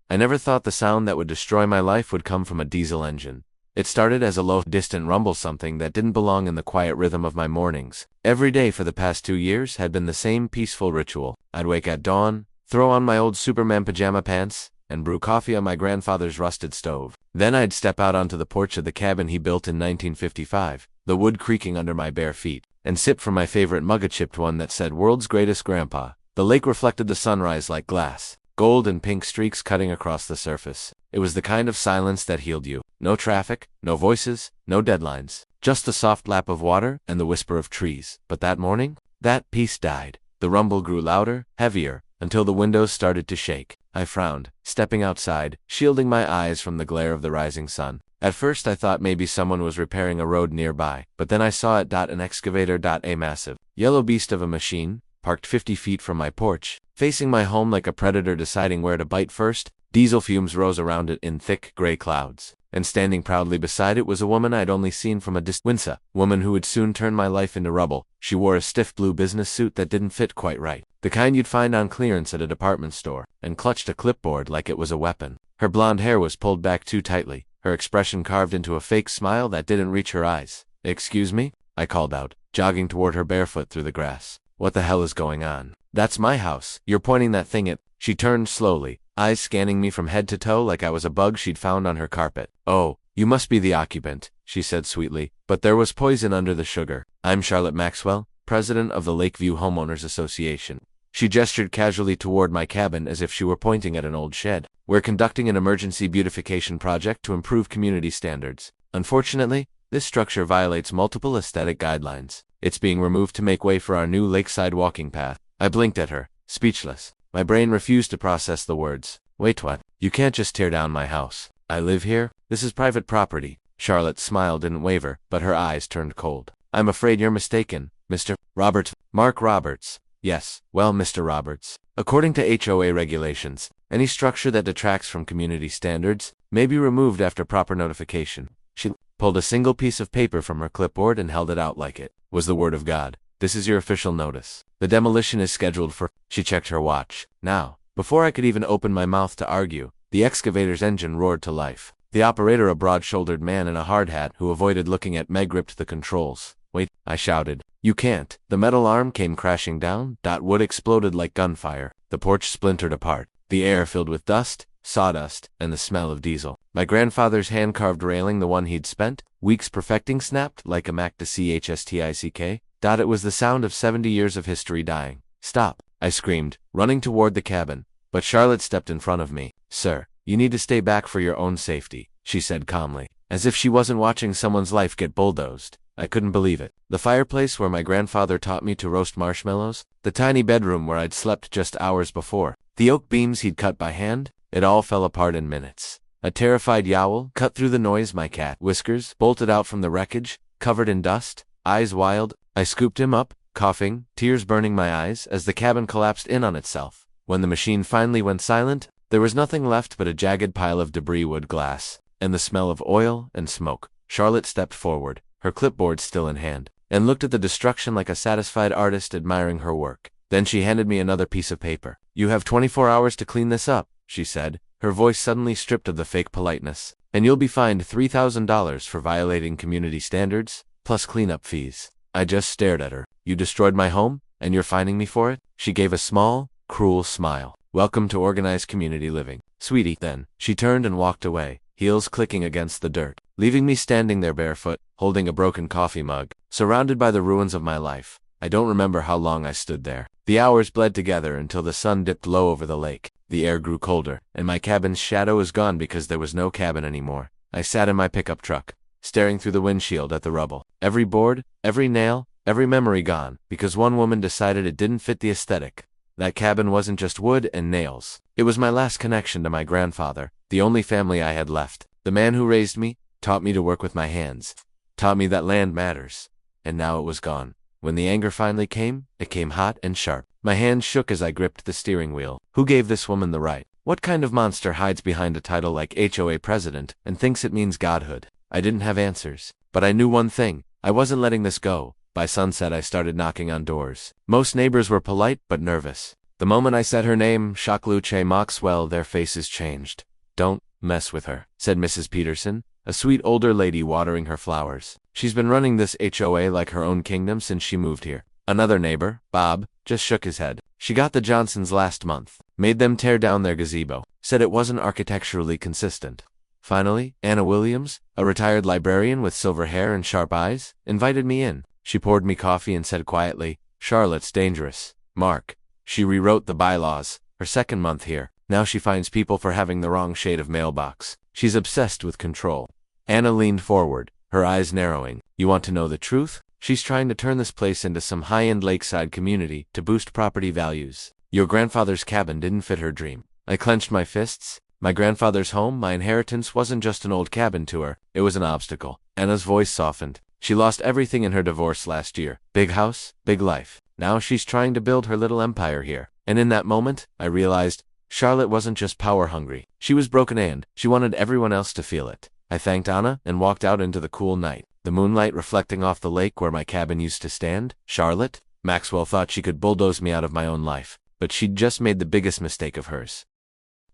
I never thought the sound that would destroy my life would come from a diesel engine. It started as a low, distant rumble, something that didn't belong in the quiet rhythm of my mornings. Every day for the past 2 years had been the same peaceful ritual. I'd wake at dawn, throw on my old Superman pajama pants, and brew coffee on my grandfather's rusted stove. Then I'd step out onto the porch of the cabin he built in 1955, the wood creaking under my bare feet, and sip from my favorite mug, a chipped one that said "World's Greatest Grandpa." The lake reflected the sunrise like glass, gold and pink streaks cutting across the surface. It was the kind of silence that healed you. No traffic, no voices, no deadlines. Just the soft lap of water and the whisper of trees. But that morning, that peace died. The rumble grew louder, heavier, until the windows started to shake. I frowned, stepping outside, shielding my eyes from the glare of the rising sun. At first I thought maybe someone was repairing a road nearby, but then I saw it. An excavator. A massive, yellow beast of a machine, parked 50 feet from my porch, facing my home like a predator deciding where to bite first. Diesel fumes rose around it in thick, gray clouds, and standing proudly beside it was a woman I'd only seen from a distance. A woman who would soon turn my life into rubble. She wore a stiff blue business suit that didn't fit quite right, the kind you'd find on clearance at a department store, and clutched a clipboard like it was a weapon. Her blonde hair was pulled back too tightly, her expression carved into a fake smile that didn't reach her eyes. "Excuse me?" I called out, jogging toward her barefoot through the grass. "What the hell is going on?" "That's my house. You're pointing that thing at..." She turned slowly, eyes scanning me from head to toe like I was a bug she'd found on her carpet. "Oh, you must be the occupant," she said sweetly, but there was poison under the sugar. "I'm Charlotte Maxwell, president of the Lakeview Homeowners Association." She gestured casually toward my cabin as if she were pointing at an old shed. "We're conducting an emergency beautification project to improve community standards. Unfortunately, this structure violates multiple aesthetic guidelines. It's being removed to make way for our new lakeside walking path." I blinked at her, speechless. My brain refused to process the words. "Wait, what? You can't just tear down my house. I live here. This is private property." Charlotte's smile didn't waver, but her eyes turned cold. "I'm afraid you're mistaken, Mr. Roberts." "Mark Roberts." "Yes, well, Mr. Roberts, according to HOA regulations, any structure that detracts from community standards may be removed after proper notification." She pulled a single piece of paper from her clipboard and held it out like it was the word of God. "This is your official notice. The demolition is scheduled for..." She checked her watch. Now, before I could even open my mouth to argue, the excavator's engine roared to life. The operator, a broad-shouldered man in a hard hat who avoided looking at Meg, gripped the controls. "Wait," I shouted. "You can't." The metal arm came crashing down. Wood exploded like gunfire. The porch splintered apart. The air filled with dust, sawdust, and the smell of diesel. My grandfather's hand-carved railing, the one he'd spent weeks perfecting, snapped like a Mac to CHSTICK. It was the sound of 70 years of history dying. "Stop," I screamed, running toward the cabin. But Charlotte stepped in front of me. "Sir, you need to stay back for your own safety," she said calmly, as if she wasn't watching someone's life get bulldozed. I couldn't believe it. The fireplace where my grandfather taught me to roast marshmallows, the tiny bedroom where I'd slept just hours before, the oak beams he'd cut by hand, it all fell apart in minutes. A terrified yowl cut through the noise. My cat, Whiskers, bolted out from the wreckage, covered in dust, eyes wild. I scooped him up, coughing, tears burning my eyes as the cabin collapsed in on itself. When the machine finally went silent, there was nothing left but a jagged pile of debris, wood, glass, and the smell of oil and smoke. Charlotte stepped forward, her clipboard still in hand, and looked at the destruction like a satisfied artist admiring her work. Then she handed me another piece of paper. "You have 24 hours to clean this up," she said, her voice suddenly stripped of the fake politeness. "And you'll be fined $3,000 for violating community standards, plus cleanup fees." I just stared at her. "You destroyed my home, and you're fining me for it?" She gave a small, cruel smile. "Welcome to organized community living, sweetie." Then she turned and walked away, heels clicking against the dirt, leaving me standing there barefoot, holding a broken coffee mug, surrounded by the ruins of my life. I don't remember how long I stood there. The hours bled together until the sun dipped low over the lake. The air grew colder, and my cabin's shadow was gone because there was no cabin anymore. I sat in my pickup truck, staring through the windshield at the rubble. Every board, every nail, every memory gone, because one woman decided it didn't fit the aesthetic. That cabin wasn't just wood and nails. It was my last connection to my grandfather, the only family I had left. The man who raised me, taught me to work with my hands, taught me that land matters. And now it was gone. When the anger finally came, it came hot and sharp. My hands shook as I gripped the steering wheel. Who gave this woman the right? What kind of monster hides behind a title like HOA President and thinks it means godhood? I didn't have answers, but I knew one thing. I wasn't letting this go. By sunset I started knocking on doors. Most neighbors were polite but nervous. The moment I said her name, Shakluche Maxwell, their faces changed. "Don't mess with her," said Mrs. Peterson, a sweet older lady watering her flowers. "She's been running this HOA like her own kingdom since she moved here." Another neighbor, Bob, just shook his head. "She got the Johnsons last month, made them tear down their gazebo, said it wasn't architecturally consistent." Finally, Anna Williams, a retired librarian with silver hair and sharp eyes, invited me in. She poured me coffee and said quietly, "Charlotte's dangerous. Mark. She rewrote the bylaws. Her second month here. Now she fines people for having the wrong shade of mailbox. She's obsessed with control." Anna leaned forward, her eyes narrowing. "You want to know the truth? She's trying to turn this place into some high-end lakeside community to boost property values. Your grandfather's cabin didn't fit her dream." I clenched my fists. My grandfather's home, my inheritance, wasn't just an old cabin to her. It was an obstacle. Anna's voice softened. "She lost everything in her divorce last year. Big house, big life. Now she's trying to build her little empire here." And in that moment, I realized Charlotte wasn't just power-hungry. She was broken and she wanted everyone else to feel it. I thanked Anna and walked out into the cool night, the moonlight reflecting off the lake where my cabin used to stand. Charlotte? Maxwell thought she could bulldoze me out of my own life, but she'd just made the biggest mistake of hers.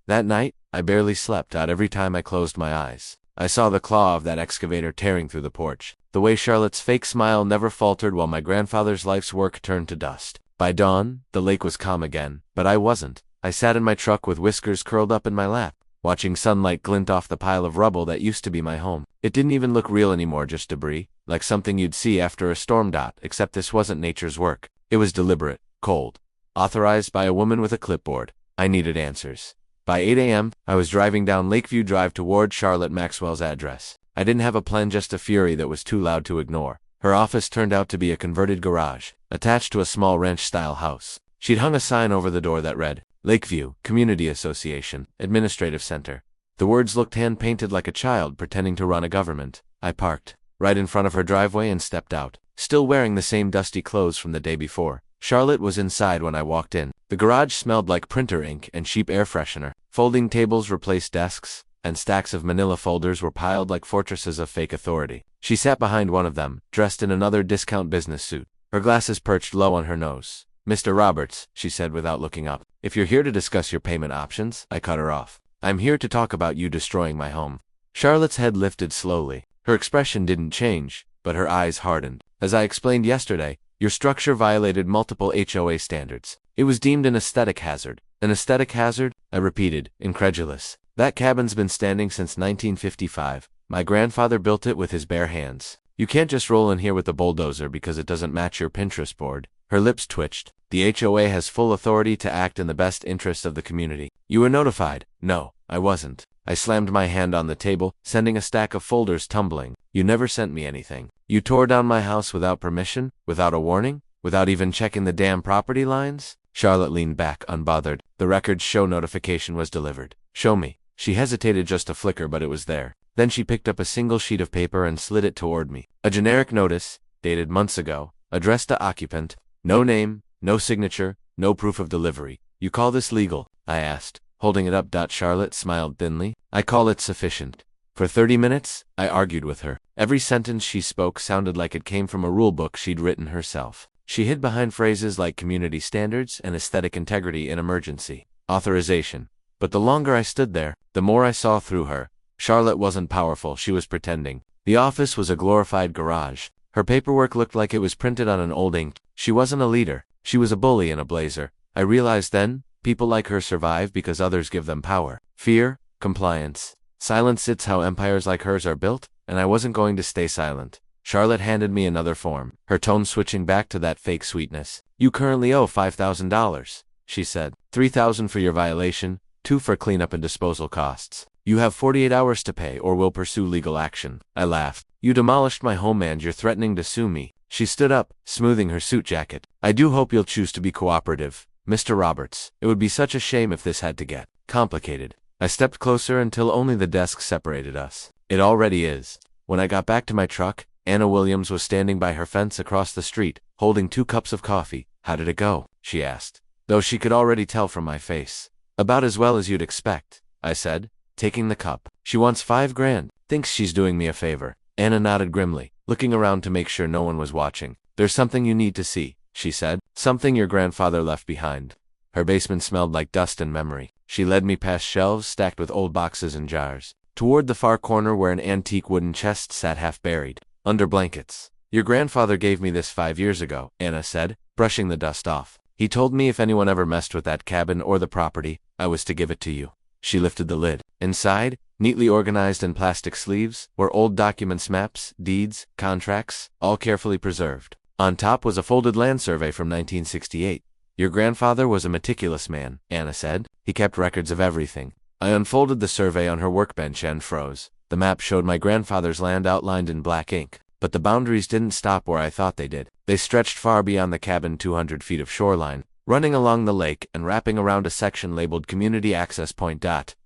That night, I barely slept out every time I closed my eyes. I saw the claw of that excavator tearing through the porch, the way Charlotte's fake smile never faltered while my grandfather's life's work turned to dust. By dawn, the lake was calm again, but I wasn't. I sat in my truck with whiskers curled up in my lap, watching sunlight glint off the pile of rubble that used to be my home. It didn't even look real anymore, just debris, like something you'd see after a storm. Except this wasn't nature's work. It was deliberate, cold, authorized by a woman with a clipboard. I needed answers. By 8 a.m., I was driving down Lakeview Drive toward Charlotte Maxwell's address. I didn't have a plan, just a fury that was too loud to ignore. Her office turned out to be a converted garage, attached to a small ranch-style house. She'd hung a sign over the door that read, "Lakeview Community Association, Administrative Center." The words looked hand-painted, like a child pretending to run a government. I parked right in front of her driveway and stepped out, still wearing the same dusty clothes from the day before. Charlotte was inside when I walked in. The garage smelled like printer ink and cheap air freshener. Folding tables replaced desks, and stacks of manila folders were piled like fortresses of fake authority. She sat behind one of them, dressed in another discount business suit, her glasses perched low on her nose. "Mr. Roberts," she said without looking up, "if you're here to discuss your payment options," I cut her off. "I'm here to talk about you destroying my home." Charlotte's head lifted slowly. Her expression didn't change, but her eyes hardened. "As I explained yesterday, your structure violated multiple HOA standards. It was deemed an aesthetic hazard." "An aesthetic hazard?" I repeated, incredulous. "That cabin's been standing since 1955. My grandfather built it with his bare hands. You can't just roll in here with a bulldozer because it doesn't match your Pinterest board." Her lips twitched. "The HOA has full authority to act in the best interest of the community." "You were notified?" "No, I wasn't." I slammed my hand on the table, sending a stack of folders tumbling. "You never sent me anything. You tore down my house without permission, without a warning, without even checking the damn property lines?" Charlotte leaned back, unbothered. "The records show notification was delivered." "Show me." She hesitated just a flicker, but it was there. Then she picked up a single sheet of paper and slid it toward me. A generic notice, dated months ago, addressed to occupant. No name, no signature, no proof of delivery. "You call this legal?" I asked, holding it up. Charlotte smiled thinly. "I call it sufficient." For 30 minutes, I argued with her. Every sentence she spoke sounded like it came from a rulebook she'd written herself. She hid behind phrases like community standards and aesthetic integrity in emergency authorization. But the longer I stood there, the more I saw through her. Charlotte wasn't powerful, she was pretending. The office was a glorified garage. Her paperwork looked like it was printed on an old ink. She wasn't a leader. She was a bully in a blazer. I realized then, people like her survive because others give them power. Fear, compliance, silence. It's how empires like hers are built, and I wasn't going to stay silent. Charlotte handed me another form, her tone switching back to that fake sweetness. "You currently owe $5,000, she said. $3,000 for your violation, $2,000 for cleanup and disposal costs. You have 48 hours to pay or we'll pursue legal action." I laughed. "You demolished my home and you're threatening to sue me." She stood up, smoothing her suit jacket. "I do hope you'll choose to be cooperative, Mr. Roberts. It would be such a shame if this had to get complicated." I stepped closer until only the desk separated us. It already is. When I got back to my truck, Anna Williams was standing by her fence across the street, holding 2 cups of coffee. "How did it go?" she asked, though she could already tell from my face. "About as well as you'd expect," I said, taking the cup. "She wants $5,000, thinks she's doing me a favor." Anna nodded grimly, looking around to make sure no one was watching. "There's something you need to see," she said. "Something your grandfather left behind." Her basement smelled like dust and memory. She led me past shelves stacked with old boxes and jars, toward the far corner where an antique wooden chest sat half buried, under blankets. "Your grandfather gave me this 5 years ago," Anna said, brushing the dust off. "He told me if anyone ever messed with that cabin or the property, I was to give it to you." She lifted the lid. Inside, neatly organized in plastic sleeves, were old documents, maps, deeds, contracts, all carefully preserved. On top was a folded land survey from 1968. "Your grandfather was a meticulous man," Anna said. "He kept records of everything." I unfolded the survey on her workbench and froze. The map showed my grandfather's land outlined in black ink, but the boundaries didn't stop where I thought they did. They stretched far beyond the cabin, 200 feet of shoreline, running along the lake and wrapping around a section labeled Community Access Point.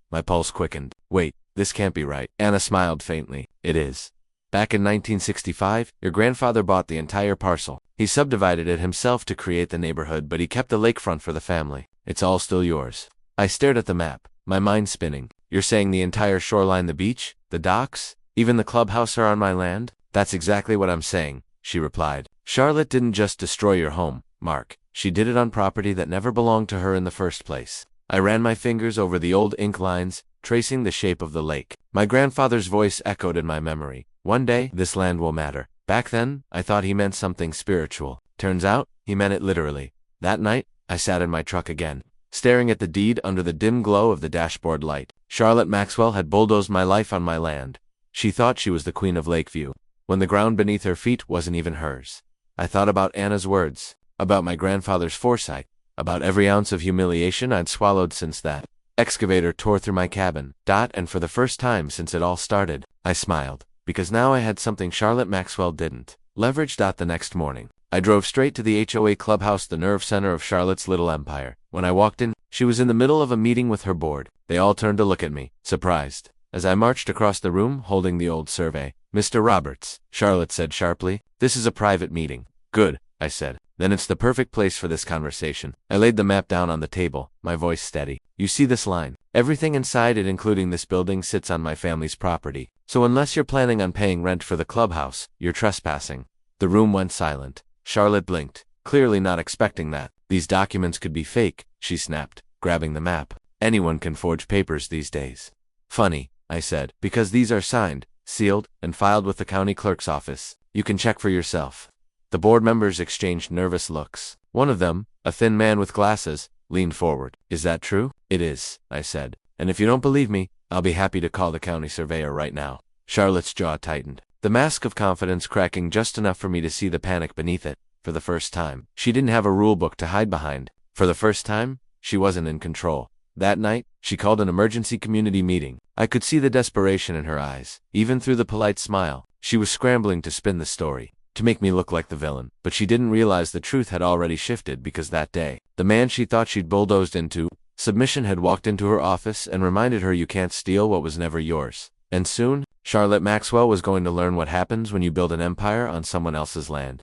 My pulse quickened. "Wait, this can't be right." Anna smiled faintly. "It is. Back in 1965, your grandfather bought the entire parcel. He subdivided it himself to create the neighborhood, but he kept the lakefront for the family. It's all still yours." I stared at the map, my mind spinning. "You're saying the entire shoreline, the beach, the docks, even the clubhouse are on my land?" "That's exactly what I'm saying," she replied. "Charlotte didn't just destroy your home, Mark. She did it on property that never belonged to her in the first place." I ran my fingers over the old ink lines, tracing the shape of the lake. My grandfather's voice echoed in my memory. "One day, this land will matter." Back then, I thought he meant something spiritual. Turns out, he meant it literally. That night, I sat in my truck again, staring at the deed under the dim glow of the dashboard light. Charlotte Maxwell had bulldozed my life on my land. She thought she was the queen of Lakeview, when the ground beneath her feet wasn't even hers. I thought about Anna's words, about my grandfather's foresight, about every ounce of humiliation I'd swallowed since that excavator tore through my cabin. And for the first time since it all started, I smiled, because now I had something Charlotte Maxwell didn't. Leverage. The next morning, I drove straight to the HOA Clubhouse, the nerve center of Charlotte's little empire. When I walked in, she was in the middle of a meeting with her board. They all turned to look at me, surprised. As I marched across the room, holding the old survey, "Mr. Roberts," Charlotte said sharply, "this is a private meeting." "Good," I said. "Then it's the perfect place for this conversation." I laid the map down on the table, my voice steady. "You see this line? Everything inside it, including this building, sits on my family's property. So unless you're planning on paying rent for the clubhouse, you're trespassing." The room went silent. Charlotte blinked, clearly not expecting that. "These documents could be fake," she snapped, grabbing the map. "Anyone can forge papers these days." "Funny," I said, "because these are signed, sealed, and filed with the county clerk's office. You can check for yourself." The board members exchanged nervous looks. One of them, a thin man with glasses, leaned forward. "Is that true?" "It is," I said. "And if you don't believe me, I'll be happy to call the county surveyor right now." Charlotte's jaw tightened, the mask of confidence cracking just enough for me to see the panic beneath it. For the first time, she didn't have a rule book to hide behind. For the first time, she wasn't in control. That night, she called an emergency community meeting. I could see the desperation in her eyes, even through the polite smile. She was scrambling to spin the story, to make me look like the villain. But she didn't realize the truth had already shifted, because that day, the man she thought she'd bulldozed into submission had walked into her office and reminded her, "You can't steal what was never yours." And soon, Charlotte Maxwell was going to learn what happens when you build an empire on someone else's land.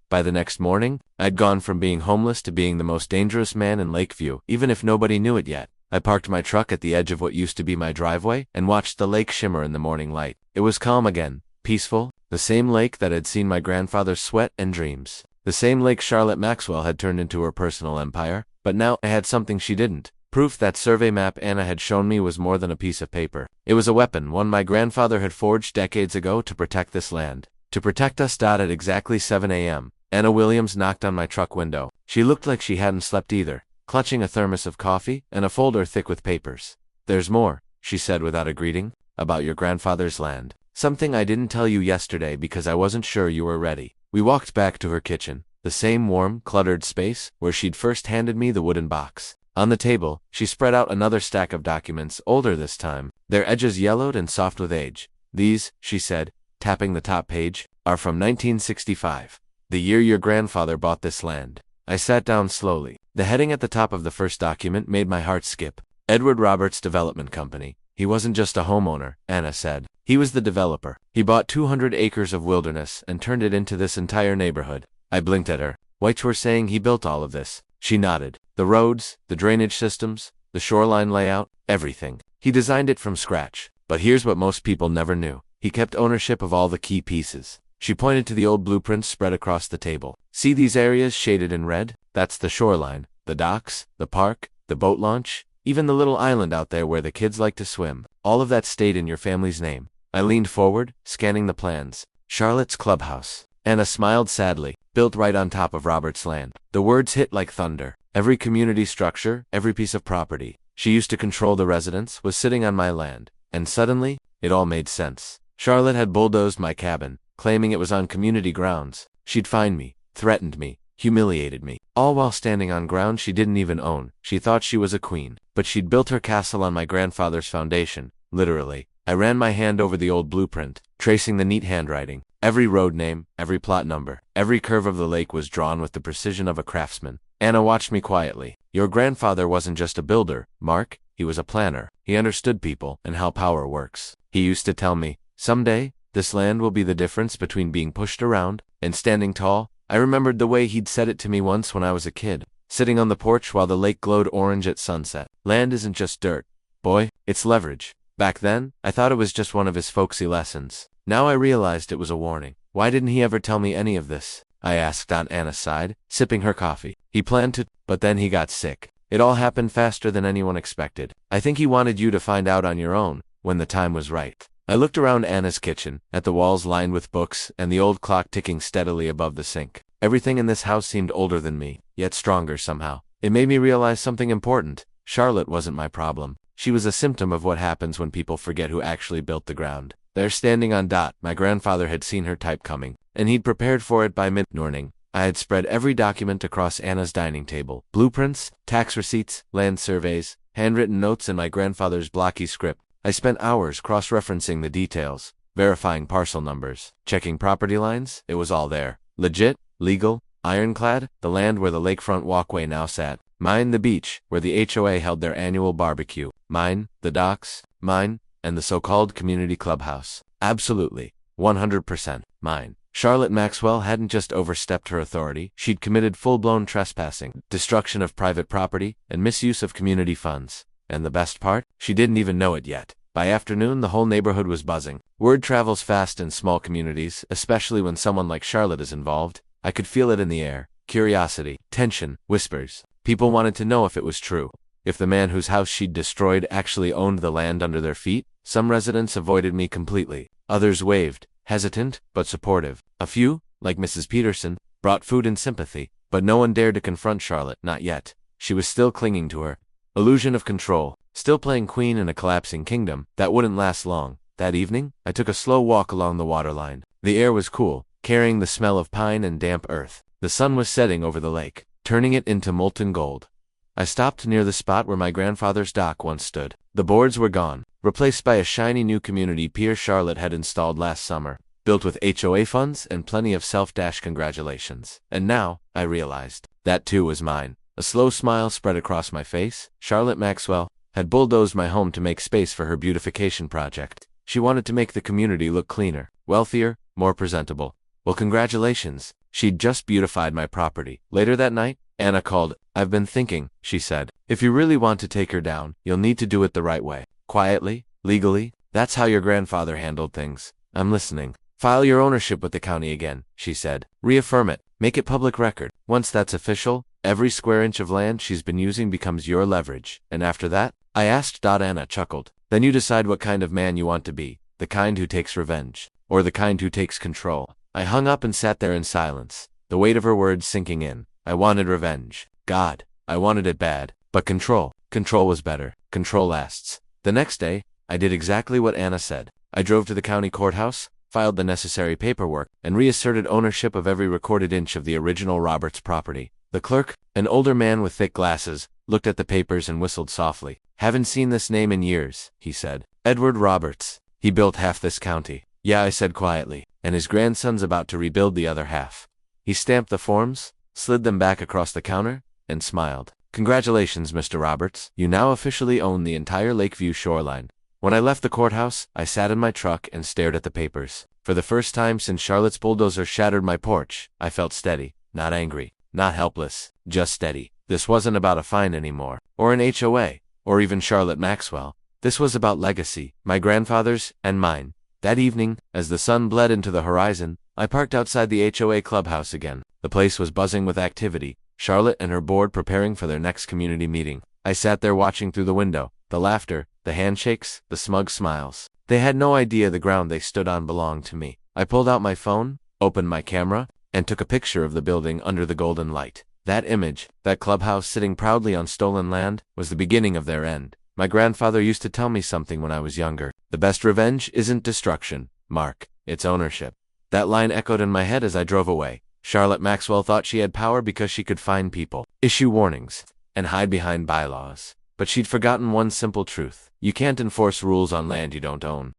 By the next morning, I'd gone from being homeless to being the most dangerous man in Lakeview, even if nobody knew it yet. I parked my truck at the edge of what used to be my driveway and watched the lake shimmer in the morning light. It was calm again, peaceful, the same lake that had seen my grandfather's sweat and dreams. The same lake Charlotte Maxwell had turned into her personal empire, but now I had something she didn't. Proof that survey map Anna had shown me was more than a piece of paper. It was a weapon, one my grandfather had forged decades ago to protect this land. To protect us. At exactly 7 a.m., Anna Williams knocked on my truck window. She looked like she hadn't slept either, clutching a thermos of coffee and a folder thick with papers. "There's more," she said without a greeting, "about your grandfather's land. Something I didn't tell you yesterday because I wasn't sure you were ready." We walked back to her kitchen, the same warm, cluttered space where she'd first handed me the wooden box. On the table, she spread out another stack of documents, older this time, their edges yellowed and soft with age. "These," she said, tapping the top page, "are from 1965, the year your grandfather bought this land." I sat down slowly. The heading at the top of the first document made my heart skip. Edward Roberts Development Company. He wasn't just a homeowner, Anna said. He was the developer. He bought 200 acres of wilderness and turned it into this entire neighborhood. I blinked at her. "Which were saying he built all of this?" She nodded. "The roads, the drainage systems, the shoreline layout, everything. He designed it from scratch. But here's what most people never knew. He kept ownership of all the key pieces." She pointed to the old blueprints spread across the table. "See these areas shaded in red? That's the shoreline. The docks, the park, the boat launch, even the little island out there where the kids like to swim. All of that stayed in your family's name. I leaned forward, scanning the plans. Charlotte's Clubhouse. Anna smiled sadly. Built right on top of Robert's land. The words hit like thunder. Every community structure, every piece of property she used to control the residents was sitting on my land. And suddenly, it all made sense. Charlotte had bulldozed my cabin, claiming it was on community grounds. She'd fined me, threatened me, humiliated me, all while standing on ground she didn't even own. She thought she was a queen, but she'd built her castle on my grandfather's foundation, literally. I ran my hand over the old blueprint, tracing the neat handwriting. Every road name, every plot number, every curve of the lake was drawn with the precision of a craftsman. Anna watched me quietly. Your grandfather wasn't just a builder, Mark, he was a planner. He understood people and how power works. He used to tell me, someday, this land will be the difference between being pushed around and standing tall. I remembered the way he'd said it to me once when I was a kid, sitting on the porch while the lake glowed orange at sunset. Land isn't just dirt, boy, it's leverage. Back then, I thought it was just one of his folksy lessons. Now I realized it was a warning. Why didn't he ever tell me any of this? I asked on Anna's side, sipping her coffee. He planned to, but then he got sick. It all happened faster than anyone expected. I think he wanted you to find out on your own, when the time was right. I looked around Anna's kitchen, at the walls lined with books, and the old clock ticking steadily above the sink. Everything in this house seemed older than me, yet stronger somehow. It made me realize something important. Charlotte wasn't my problem. She was a symptom of what happens when people forget who actually built the ground. There standing on dot, my grandfather had seen her type coming, and he'd prepared for it by mid-morning. I had spread every document across Anna's dining table. Blueprints, tax receipts, land surveys, handwritten notes in my grandfather's blocky script. I spent hours cross-referencing the details, verifying parcel numbers, checking property lines. It was all there. Legit, legal, ironclad, the land where the lakefront walkway now sat. Mine the beach, where the HOA held their annual barbecue. Mine, the docks, mine, and the so-called community clubhouse. Absolutely, 100% mine. Charlotte Maxwell hadn't just overstepped her authority, she'd committed full-blown trespassing, destruction of private property, and misuse of community funds. And the best part? She didn't even know it yet. By afternoon, the whole neighborhood was buzzing. Word travels fast in small communities, especially when someone like Charlotte is involved. I could feel it in the air. Curiosity, tension, whispers. People wanted to know if it was true. If the man whose house she'd destroyed actually owned the land under their feet. Some residents avoided me completely. Others waved, hesitant, but supportive. A few, like Mrs. Peterson, brought food and sympathy, but no one dared to confront Charlotte, not yet. She was still clinging to her illusion of control, still playing queen in a collapsing kingdom that wouldn't last long. That evening, I took a slow walk along the waterline. The air was cool, carrying the smell of pine and damp earth. The sun was setting over the lake, turning it into molten gold. I stopped near the spot where my grandfather's dock once stood. The boards were gone, replaced by a shiny new community pier Charlotte had installed last summer, built with HOA funds and plenty of self-congratulations. And now, I realized, that too was mine. A slow smile spread across my face. Charlotte Maxwell had bulldozed my home to make space for her beautification project. She wanted to make the community look cleaner, wealthier, more presentable. Well, congratulations. She'd just beautified my property. Later that night, Anna called. I've been thinking, she said. If you really want to take her down, you'll need to do it the right way. Quietly, legally. That's how your grandfather handled things. I'm listening. File your ownership with the county again, she said. Reaffirm it. Make it public record. Once that's official, every square inch of land she's been using becomes your leverage. And after that? I asked. Anna chuckled. Then you decide what kind of man you want to be. The kind who takes revenge. Or the kind who takes control. I hung up and sat there in silence, the weight of her words sinking in. I wanted revenge. God, I wanted it bad. But control. Control was better. Control lasts. The next day, I did exactly what Anna said. I drove to the county courthouse, filed the necessary paperwork, and reasserted ownership of every recorded inch of the original Roberts property. The clerk, an older man with thick glasses, looked at the papers and whistled softly. Haven't seen this name in years, he said. Edward Roberts. He built half this county. Yeah, I said quietly. And his grandson's about to rebuild the other half. He stamped the forms, slid them back across the counter, and smiled. Congratulations, Mr. Roberts. You now officially own the entire Lakeview shoreline. When I left the courthouse, I sat in my truck and stared at the papers. For the first time since Charlotte's bulldozer shattered my porch, I felt steady, not angry, not helpless, just steady. This wasn't about a fine anymore, or an HOA, or even Charlotte Maxwell. This was about legacy, my grandfather's and mine. That evening, as the sun bled into the horizon, I parked outside the HOA clubhouse again. The place was buzzing with activity. Charlotte and her board preparing for their next community meeting. I sat there watching through the window, the laughter, the handshakes, the smug smiles. They had no idea the ground they stood on belonged to me. I pulled out my phone, opened my camera, and took a picture of the building under the golden light. That image, that clubhouse sitting proudly on stolen land, was the beginning of their end. My grandfather used to tell me something when I was younger. The best revenge isn't destruction, Mark, it's ownership. That line echoed in my head as I drove away. Charlotte Maxwell thought she had power because she could fine people, issue warnings, and hide behind bylaws. But she'd forgotten one simple truth. You can't enforce rules on land you don't own.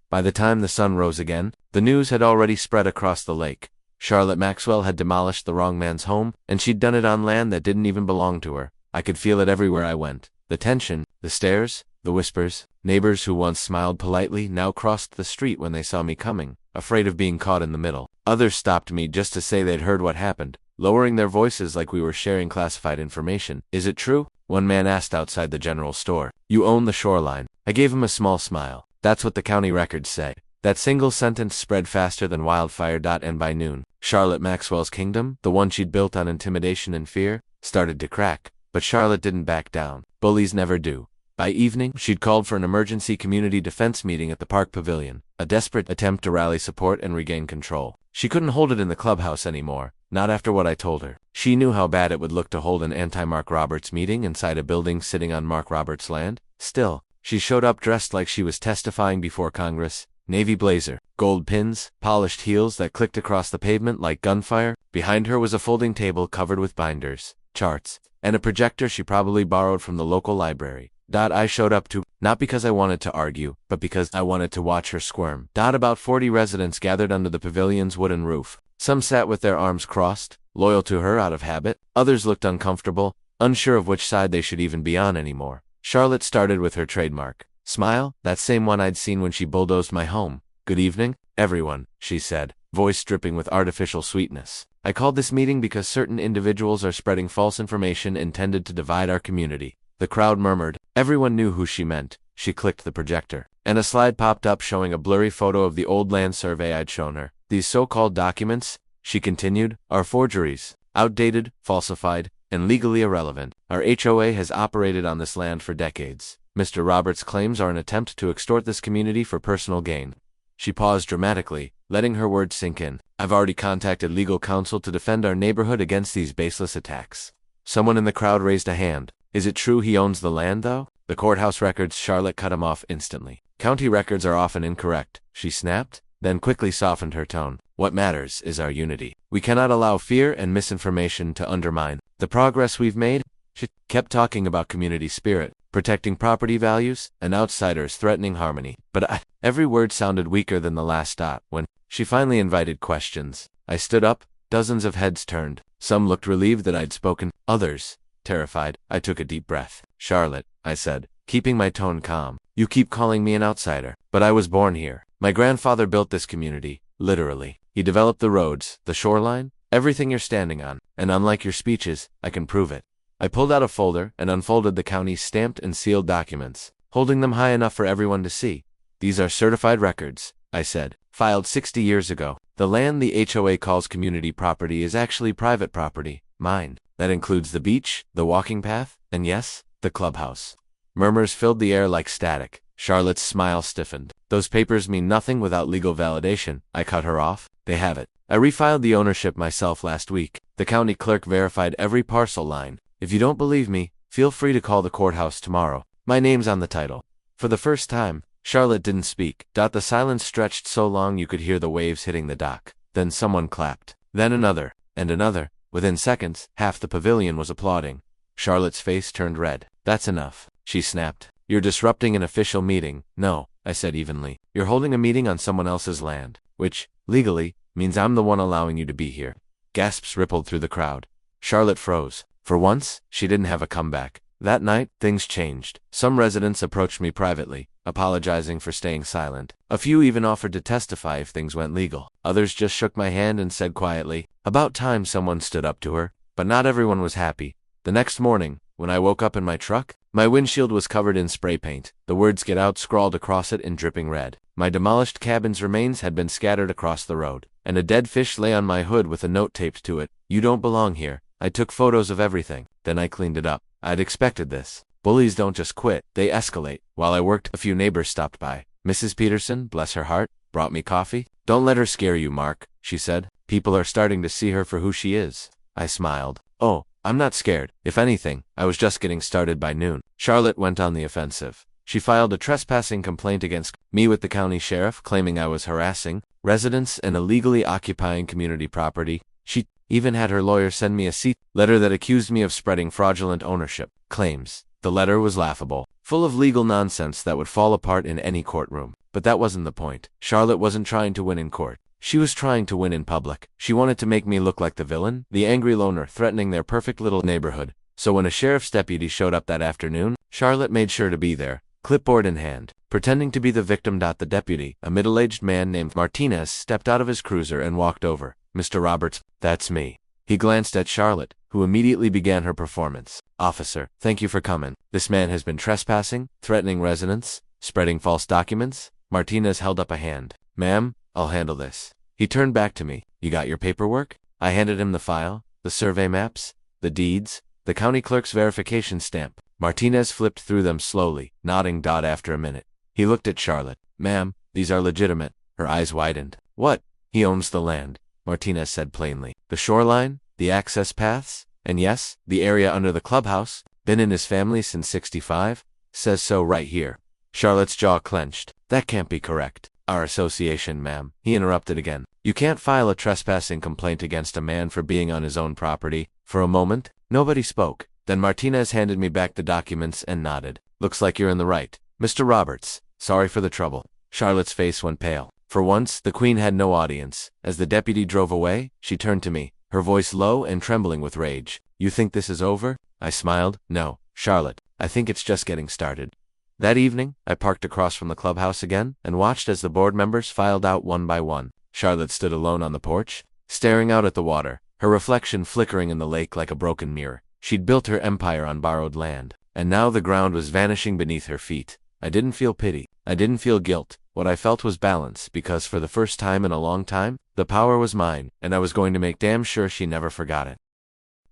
By the time the sun rose again, the news had already spread across the lake. Charlotte Maxwell had demolished the wrong man's home, and she'd done it on land that didn't even belong to her. I could feel it everywhere I went. The tension, the stares, the whispers. Neighbors who once smiled politely now crossed the street when they saw me coming, afraid of being caught in the middle. Others stopped me just to say they'd heard what happened, lowering their voices like we were sharing classified information. Is it true? One man asked outside the general store. You own the Shoreline. I gave him a small smile. That's what the county records say. That single sentence spread faster than wildfire. And by noon, Charlotte Maxwell's kingdom, the one she'd built on intimidation and fear, started to crack. But Charlotte didn't back down. Bullies never do. By evening, she'd called for an emergency community defense meeting at the park pavilion, a desperate attempt to rally support and regain control. She couldn't hold it in the clubhouse anymore, not after what I told her. She knew how bad it would look to hold an anti-Mark Roberts meeting inside a building sitting on Mark Roberts' land. Still, she showed up dressed like she was testifying before Congress. Navy blazer, gold pins, polished heels that clicked across the pavement like gunfire. Behind her was a folding table covered with binders, charts, and a projector she probably borrowed from the local library. I showed up too, not because I wanted to argue, but because I wanted to watch her squirm. About 40 residents gathered under the pavilion's wooden roof. Some sat with their arms crossed, loyal to her out of habit. Others looked uncomfortable, unsure of which side they should even be on anymore. Charlotte started with her trademark smile, that same one I'd seen when she bulldozed my home. Good evening, everyone, she said, voice dripping with artificial sweetness. I called this meeting because certain individuals are spreading false information intended to divide our community. The crowd murmured. Everyone knew who she meant. She clicked the projector, and a slide popped up showing a blurry photo of the old land survey I'd shown her. These so-called documents, she continued, are forgeries, outdated, falsified, and legally irrelevant. Our HOA has operated on this land for decades. Mr. Roberts' claims are an attempt to extort this community for personal gain. She paused dramatically, letting her words sink in. I've already contacted legal counsel to defend our neighborhood against these baseless attacks. Someone in the crowd raised a hand. Is it true he owns the land, though? The courthouse records. Charlotte cut him off instantly. County records are often incorrect, she snapped, then quickly softened her tone. What matters is our unity. We cannot allow fear and misinformation to undermine the progress we've made. She kept talking about community spirit, protecting property values, and outsiders threatening harmony. But every word sounded weaker than the last dot. When she finally invited questions, I stood up. Dozens of heads turned. Some looked relieved that I'd spoken. Others, terrified. I took a deep breath. Charlotte, I said, keeping my tone calm. You keep calling me an outsider, but I was born here. My grandfather built this community, literally. He developed the roads, the shoreline, everything you're standing on, and unlike your speeches, I can prove it. I pulled out a folder and unfolded the county's stamped and sealed documents, holding them high enough for everyone to see. These are certified records, I said, filed 60 years ago. The land the HOA calls community property is actually private property, mine. That includes the beach, the walking path, and yes, the clubhouse. Murmurs filled the air like static. Charlotte's smile stiffened. Those papers mean nothing without legal validation. I cut her off. They have it. I refiled the ownership myself last week. The county clerk verified every parcel line. If you don't believe me, feel free to call the courthouse tomorrow. My name's on the title. For the first time, Charlotte didn't speak. The silence stretched so long you could hear the waves hitting the dock. Then someone clapped. Then another, and another. Within seconds, half the pavilion was applauding. Charlotte's face turned red. That's enough, she snapped. You're disrupting an official meeting. No, I said evenly. You're holding a meeting on someone else's land, which, legally, means I'm the one allowing you to be here. Gasps rippled through the crowd. Charlotte froze. For once, she didn't have a comeback. That night, things changed. Some residents approached me privately, apologizing for staying silent. A few even offered to testify if things went legal. Others just shook my hand and said quietly, about time someone stood up to her. But not everyone was happy. The next morning, when I woke up in my truck, my windshield was covered in spray paint. The words "Get Out" scrawled across it in dripping red. My demolished cabin's remains had been scattered across the road, and a dead fish lay on my hood with a note taped to it. You don't belong here. I took photos of everything, then I cleaned it up. I'd expected this. Bullies don't just quit, they escalate. While I worked, a few neighbors stopped by. Mrs. Peterson, bless her heart, brought me coffee. Don't let her scare you, Mark, she said. People are starting to see her for who she is. I smiled. Oh, I'm not scared. If anything, I was just getting started by noon. Charlotte went on the offensive. She filed a trespassing complaint against me with the county sheriff, claiming I was harassing residents and illegally occupying community property. She even had her lawyer send me a letter that accused me of spreading fraudulent ownership claims. The letter was laughable, full of legal nonsense that would fall apart in any courtroom. But that wasn't the point. Charlotte wasn't trying to win in court. She was trying to win in public. She wanted to make me look like the villain, the angry loner threatening their perfect little neighborhood. So when a sheriff's deputy showed up that afternoon, Charlotte made sure to be there, clipboard in hand, pretending to be the victim. The deputy, a middle-aged man named Martinez, stepped out of his cruiser and walked over. Mr. Roberts, that's me. He glanced at Charlotte, who immediately began her performance. Officer, thank you for coming. This man has been trespassing, threatening residents, spreading false documents. Martinez held up a hand. Ma'am, I'll handle this. He turned back to me. You got your paperwork? I handed him the file, the survey maps, the deeds, the county clerk's verification stamp. Martinez flipped through them slowly, nodding. After a minute, he looked at Charlotte. Ma'am, these are legitimate. Her eyes widened. What? He owns the land, Martinez said plainly. The shoreline, the access paths, and yes, the area under the clubhouse. Been in his family since '65. Says so right here. Charlotte's jaw clenched. That can't be correct. Our association, ma'am. He interrupted again. You can't file a trespassing complaint against a man for being on his own property. For a moment, nobody spoke. Then Martinez handed me back the documents and nodded. Looks like you're in the right. Mr. Roberts, sorry for the trouble. Charlotte's face went pale. For once, the Queen had no audience. As the deputy drove away, she turned to me, her voice low and trembling with rage. You think this is over? I smiled. No, Charlotte, I think it's just getting started. That evening, I parked across from the clubhouse again and watched as the board members filed out one by one. Charlotte stood alone on the porch, staring out at the water, her reflection flickering in the lake like a broken mirror. She'd built her empire on borrowed land, and now the ground was vanishing beneath her feet. I didn't feel pity. I didn't feel guilt. What I felt was balance, because for the first time in a long time, the power was mine, and I was going to make damn sure she never forgot it.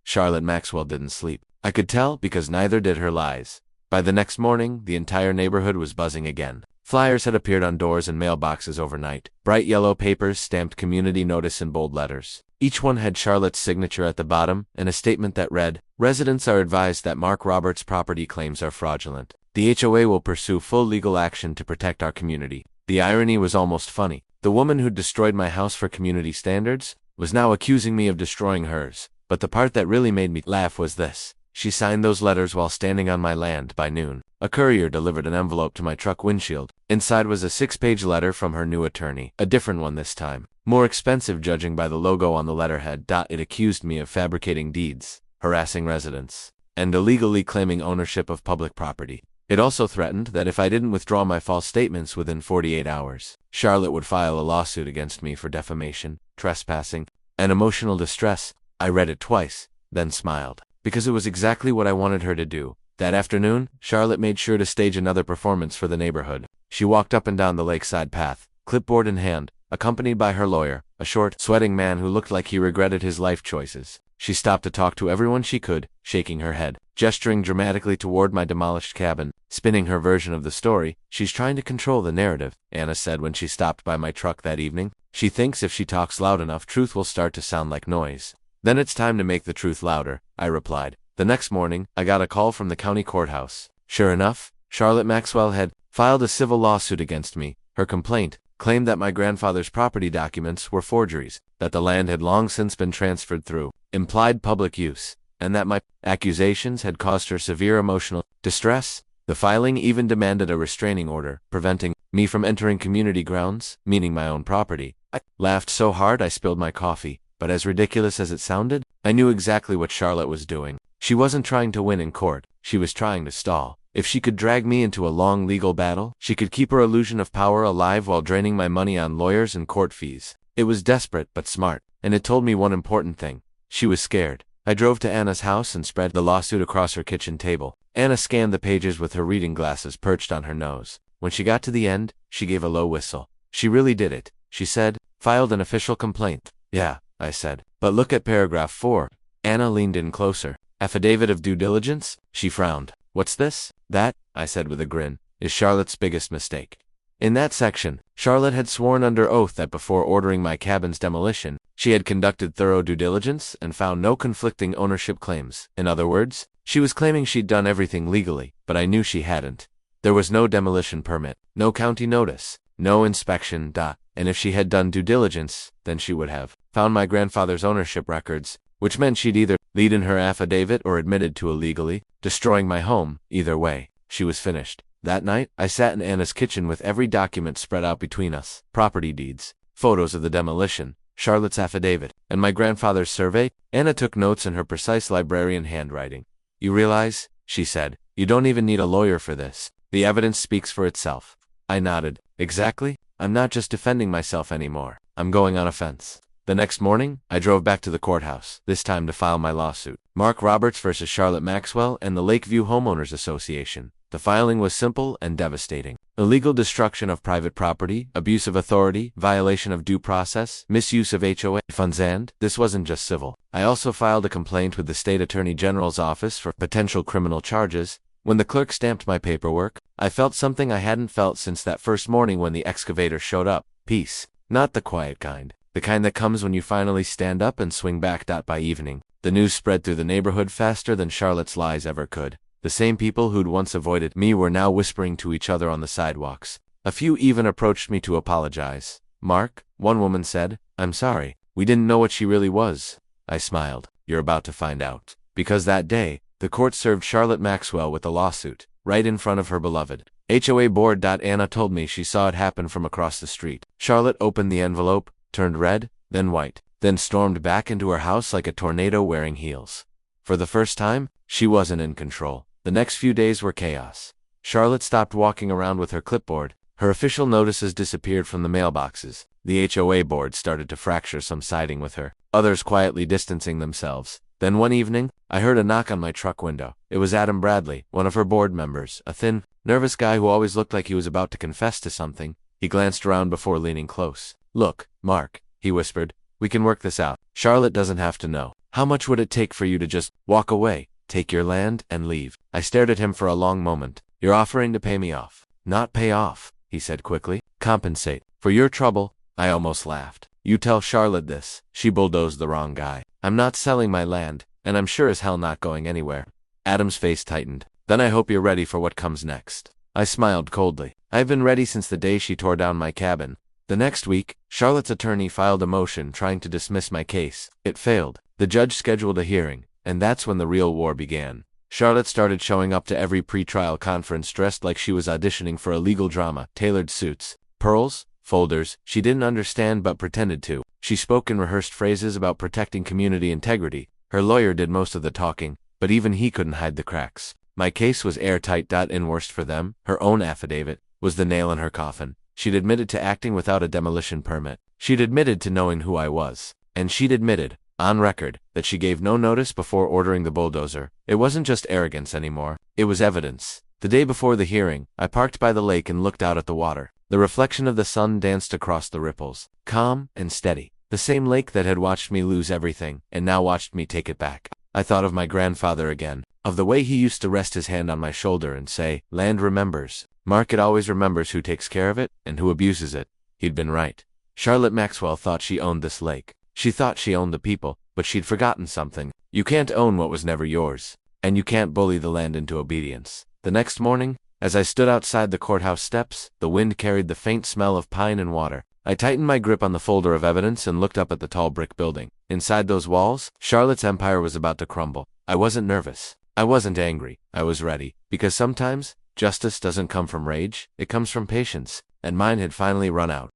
Charlotte Maxwell didn't sleep. I could tell because neither did her lies. By the next morning, the entire neighborhood was buzzing again. Flyers had appeared on doors and mailboxes overnight. Bright yellow papers stamped community notice in bold letters. Each one had Charlotte's signature at the bottom and a statement that read, Residents are advised that Mark Roberts' property claims are fraudulent. The HOA will pursue full legal action to protect our community. The irony was almost funny. The woman who'd destroyed my house for community standards was now accusing me of destroying hers. But the part that really made me laugh was this. She signed those letters while standing on my land by noon. A courier delivered an envelope to my truck windshield. Inside was a 6-page letter from her new attorney. A different one this time. More expensive judging by the logo on the letterhead. It accused me of fabricating deeds, harassing residents, and illegally claiming ownership of public property. It also threatened that if I didn't withdraw my false statements within 48 hours, Charlotte would file a lawsuit against me for defamation, trespassing, and emotional distress. I read it twice, then smiled. Because it was exactly what I wanted her to do. That afternoon, Charlotte made sure to stage another performance for the neighborhood. She walked up and down the lakeside path, clipboard in hand, accompanied by her lawyer, a short, sweating man who looked like he regretted his life choices. She stopped to talk to everyone she could, shaking her head, gesturing dramatically toward my demolished cabin, spinning her version of the story. She's trying to control the narrative, Anna said when she stopped by my truck that evening. She thinks if she talks loud enough, truth will start to sound like noise. Then it's time to make the truth louder, I replied. The next morning, I got a call from the county courthouse. Sure enough, Charlotte Maxwell had filed a civil lawsuit against me. Her complaint claimed that my grandfather's property documents were forgeries, that the land had long since been transferred through implied public use, and that my accusations had caused her severe emotional distress. The filing even demanded a restraining order, preventing me from entering community grounds, meaning my own property. I laughed so hard I spilled my coffee. But as ridiculous as it sounded, I knew exactly what Charlotte was doing. She wasn't trying to win in court, she was trying to stall. If she could drag me into a long legal battle, she could keep her illusion of power alive while draining my money on lawyers and court fees. It was desperate but smart, and it told me one important thing. She was scared. I drove to Anna's house and spread the lawsuit across her kitchen table. Anna scanned the pages with her reading glasses perched on her nose. When she got to the end, she gave a low whistle. She really did it, she said. Filed an official complaint. Yeah, I said. But look at paragraph 4. Anna leaned in closer. Affidavit of due diligence? She frowned. What's this? That, I said with a grin, is Charlotte's biggest mistake. In that section, Charlotte had sworn under oath that before ordering my cabin's demolition, she had conducted thorough due diligence and found no conflicting ownership claims. In other words, she was claiming she'd done everything legally, but I knew she hadn't. There was no demolition permit, no county notice, no inspection, and if she had done due diligence, then she would have found my grandfather's ownership records, which meant she'd either lied in her affidavit or admitted to illegally destroying my home. Either way, she was finished. That night, I sat in Anna's kitchen with every document spread out between us: property deeds, photos of the demolition, Charlotte's affidavit, and my grandfather's survey. Anna took notes in her precise librarian handwriting. You realize, she said, you don't even need a lawyer for this. The evidence speaks for itself. I nodded. Exactly. I'm not just defending myself anymore. I'm going on offense. The next morning, I drove back to the courthouse, this time to file my lawsuit. Mark Roberts versus Charlotte Maxwell and the Lakeview Homeowners Association. The filing was simple and devastating. Illegal destruction of private property, abuse of authority, violation of due process, misuse of HOA funds, and this wasn't just civil. I also filed a complaint with the State Attorney General's office for potential criminal charges. When the clerk stamped my paperwork, I felt something I hadn't felt since that first morning when the excavator showed up. Peace. Not the quiet kind. The kind that comes when you finally stand up and swing back. By evening, the news spread through the neighborhood faster than Charlotte's lies ever could. The same people who'd once avoided me were now whispering to each other on the sidewalks. A few even approached me to apologize. Mark, one woman said, I'm sorry. We didn't know what she really was. I smiled. You're about to find out. Because that day, the court served Charlotte Maxwell with a lawsuit, right in front of her beloved HOA board. Anna told me she saw it happen from across the street. Charlotte opened the envelope, turned red, then white, then stormed back into her house like a tornado wearing heels. For the first time, she wasn't in control. The next few days were chaos. Charlotte stopped walking around with her clipboard. Her official notices disappeared from the mailboxes. The HOA board started to fracture some siding with her, others quietly distancing themselves. Then one evening, I heard a knock on my truck window. It was Adam Bradley, one of her board members, a thin, nervous guy who always looked like he was about to confess to something. He glanced around before leaning close. Look, Mark, he whispered, we can work this out. Charlotte doesn't have to know. How much would it take for you to just walk away, take your land, and leave? I stared at him for a long moment. You're offering to pay me off. Not pay off, he said quickly. Compensate. For your trouble. I almost laughed. You tell Charlotte this. She bulldozed the wrong guy. I'm not selling my land, and I'm sure as hell not going anywhere. Adam's face tightened. Then I hope you're ready for what comes next. I smiled coldly. I've been ready since the day she tore down my cabin. The next week, Charlotte's attorney filed a motion trying to dismiss my case. It failed. The judge scheduled a hearing, and that's when the real war began. Charlotte started showing up to every pre-trial conference dressed like she was auditioning for a legal drama. Tailored suits, pearls, folders. She didn't understand but pretended to. She spoke in rehearsed phrases about protecting community integrity. Her lawyer did most of the talking, but even he couldn't hide the cracks. My case was airtight. And worst for them, her own affidavit was the nail in her coffin. She'd admitted to acting without a demolition permit. She'd admitted to knowing who I was. And she'd admitted, on record, that she gave no notice before ordering the bulldozer. It wasn't just arrogance anymore. It was evidence. The day before the hearing, I parked by the lake and looked out at the water. The reflection of the sun danced across the ripples, calm and steady. The same lake that had watched me lose everything, and now watched me take it back. I thought of my grandfather again, of the way he used to rest his hand on my shoulder and say, land remembers. Mark, it always remembers who takes care of it and who abuses it. He'd been right. Charlotte Maxwell thought she owned this lake. She thought she owned the people, but she'd forgotten something. You can't own what was never yours, and you can't bully the land into obedience. The next morning, as I stood outside the courthouse steps, the wind carried the faint smell of pine and water. I tightened my grip on the folder of evidence and looked up at the tall brick building. Inside those walls, Charlotte's empire was about to crumble. I wasn't nervous. I wasn't angry. I was ready, because sometimes justice doesn't come from rage, it comes from patience, and mine had finally run out.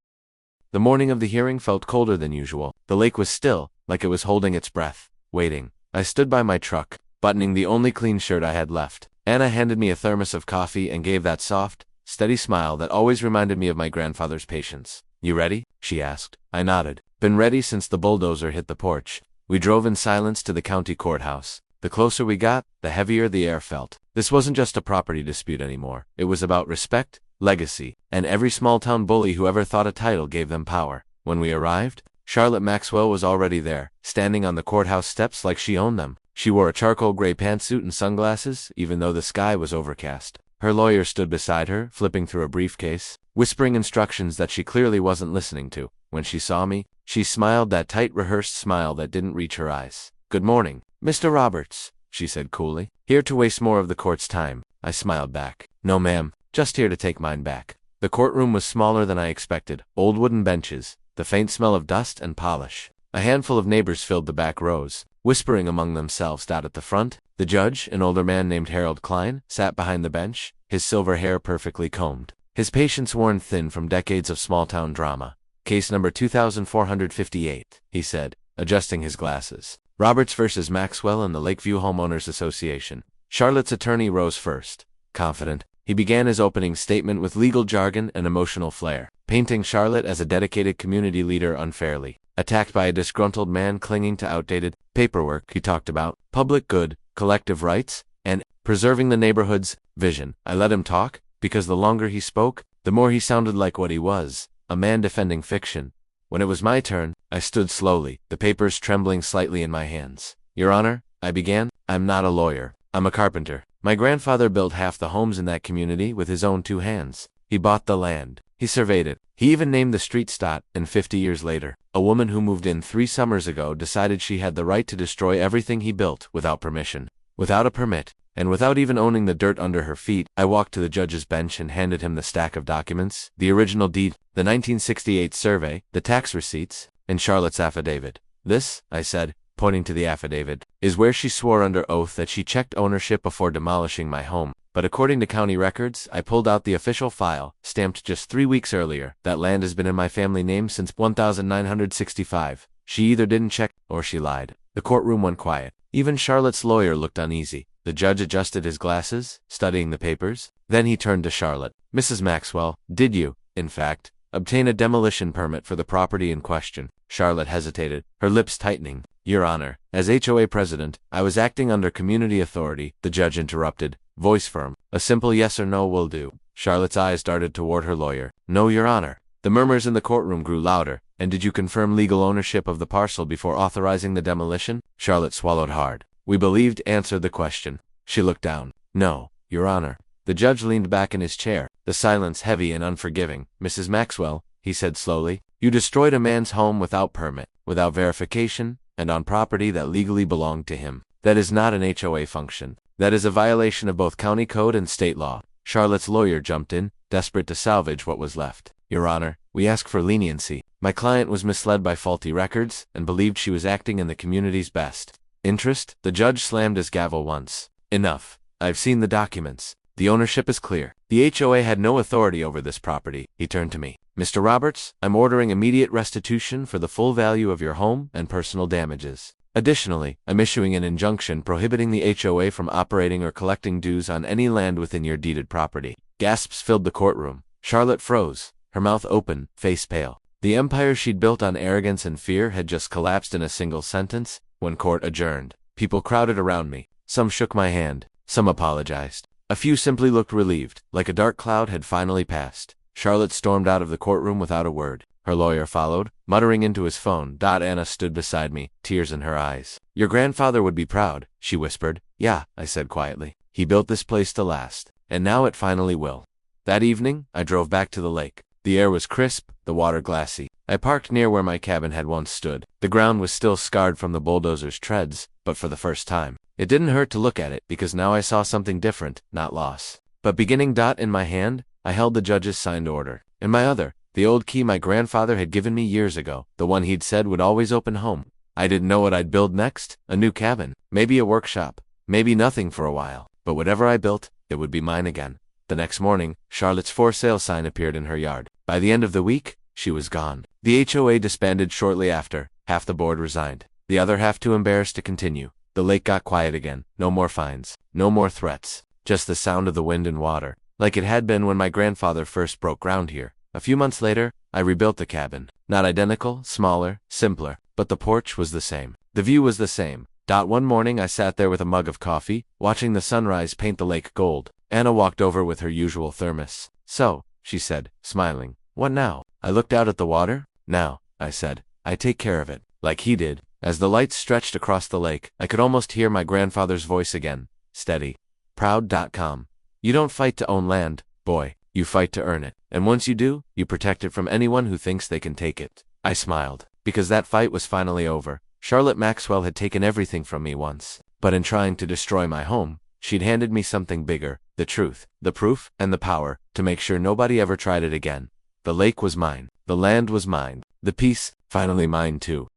The morning of the hearing felt colder than usual. The lake was still, like it was holding its breath, waiting. I stood by my truck, buttoning the only clean shirt I had left. Anna handed me a thermos of coffee and gave that soft, steady smile that always reminded me of my grandfather's patience. You ready? She asked. I nodded. Been ready since the bulldozer hit the porch. We drove in silence to the county courthouse. The closer we got, the heavier the air felt. This wasn't just a property dispute anymore. It was about respect, legacy, and every small-town bully who ever thought a title gave them power. When we arrived, Charlotte Maxwell was already there, standing on the courthouse steps like she owned them. She wore a charcoal gray pantsuit and sunglasses, even though the sky was overcast. Her lawyer stood beside her, flipping through a briefcase, whispering instructions that she clearly wasn't listening to. When she saw me, she smiled, that tight, rehearsed smile that didn't reach her eyes. "Good morning, Mr. Roberts," she said coolly. "Here to waste more of the court's time." I smiled back. "No, ma'am, just here to take mine back." The courtroom was smaller than I expected. Old wooden benches, the faint smell of dust and polish. A handful of neighbors filled the back rows, whispering among themselves. At the front, the judge, an older man named Harold Klein, sat behind the bench, his silver hair perfectly combed, his patience worn thin from decades of small-town drama. "Case number 2458, he said, adjusting his glasses. "Roberts versus Maxwell and the Lakeview Homeowners Association." Charlotte's attorney rose first. Confident, he began his opening statement with legal jargon and emotional flair, painting Charlotte as a dedicated community leader unfairly attacked by a disgruntled man clinging to outdated paperwork. He talked about public good, collective rights, and preserving the neighborhood's vision. I let him talk, because the longer he spoke, the more he sounded like what he was, a man defending fiction. When it was my turn, I stood slowly, the papers trembling slightly in my hands. "Your Honor," I began, "I'm not a lawyer. I'm a carpenter. My grandfather built half the homes in that community with his own 2 hands. He bought the land. He surveyed it. He even named the street Stott, and 50 years later, a woman who moved in 3 summers ago decided she had the right to destroy everything he built without permission, without a permit, and without even owning the dirt under her feet." I walked to the judge's bench and handed him the stack of documents, the original deed, the 1968 survey, the tax receipts, and Charlotte's affidavit. "This," I said, pointing to the affidavit, "is where she swore under oath that she checked ownership before demolishing my home. But according to county records," I pulled out the official file, stamped just 3 weeks earlier, "that land has been in my family name since 1965. She either didn't check, or she lied." The courtroom went quiet. Even Charlotte's lawyer looked uneasy. The judge adjusted his glasses, studying the papers. Then he turned to Charlotte. "Mrs. Maxwell, did you, in fact, obtain a demolition permit for the property in question?" Charlotte hesitated, her lips tightening. "Your Honor, as HOA President, I was acting under community authority," the judge interrupted, voice firm. "A simple yes or no will do." Charlotte's eyes darted toward her lawyer. "No, Your Honor." The murmurs in the courtroom grew louder. "And did you confirm legal ownership of the parcel before authorizing the demolition?" Charlotte swallowed hard. "We believed," answered the question. She looked down. "No, Your Honor." The judge leaned back in his chair, the silence heavy and unforgiving. "Mrs. Maxwell," he said slowly, "you destroyed a man's home without permit, without verification, and on property that legally belonged to him. That is not an HOA function. That is a violation of both county code and state law." Charlotte's lawyer jumped in, desperate to salvage what was left. "Your Honor, we ask for leniency. My client was misled by faulty records and believed she was acting in the community's best interest." The judge slammed his gavel once. "Enough. I've seen the documents. The ownership is clear. The HOA had no authority over this property." He turned to me. "Mr. Roberts, I'm ordering immediate restitution for the full value of your home and personal damages. Additionally, I'm issuing an injunction prohibiting the HOA from operating or collecting dues on any land within your deeded property." Gasps filled the courtroom. Charlotte froze, her mouth open, face pale. The empire she'd built on arrogance and fear had just collapsed in a single sentence. When court adjourned, people crowded around me. Some shook my hand, some apologized. A few simply looked relieved, like a dark cloud had finally passed. Charlotte stormed out of the courtroom without a word. Her lawyer followed, muttering into his phone. Anna stood beside me, tears in her eyes. "Your grandfather would be proud," she whispered. "Yeah," I said quietly. "He built this place to last, and now it finally will." That evening, I drove back to the lake. The air was crisp, the water glassy. I parked near where my cabin had once stood. The ground was still scarred from the bulldozer's treads, but for the first time, it didn't hurt to look at it because now I saw something different, not loss. But beginning. In my hand, I held the judge's signed order. In my other, the old key my grandfather had given me years ago, the one he'd said would always open home. I didn't know what I'd build next, a new cabin, maybe a workshop, maybe nothing for a while, but whatever I built, it would be mine again. The next morning, Charlotte's for sale sign appeared in her yard. By the end of the week, she was gone. The HOA disbanded shortly after. Half the board resigned, the other half too embarrassed to continue. The lake got quiet again. No more fines, no more threats, just the sound of the wind and water, like it had been when my grandfather first broke ground here. A few months later, I rebuilt the cabin. Not identical, smaller, simpler, but the porch was the same. The view was the same. One morning I sat there with a mug of coffee, watching the sunrise paint the lake gold. Anna walked over with her usual thermos. "So," she said, smiling, "what now?" I looked out at the water. "Now," I said, I take care of it, like he did. As the lights stretched across the lake, I could almost hear my grandfather's voice again. Steady. Proud.com. You don't fight to own land, boy. You fight to earn it. And once you do, you protect it from anyone who thinks they can take it. I smiled, because that fight was finally over. Charlotte Maxwell had taken everything from me once. But in trying to destroy my home, she'd handed me something bigger, the truth, the proof, and the power, to make sure nobody ever tried it again. The lake was mine. The land was mine. The peace, finally mine too.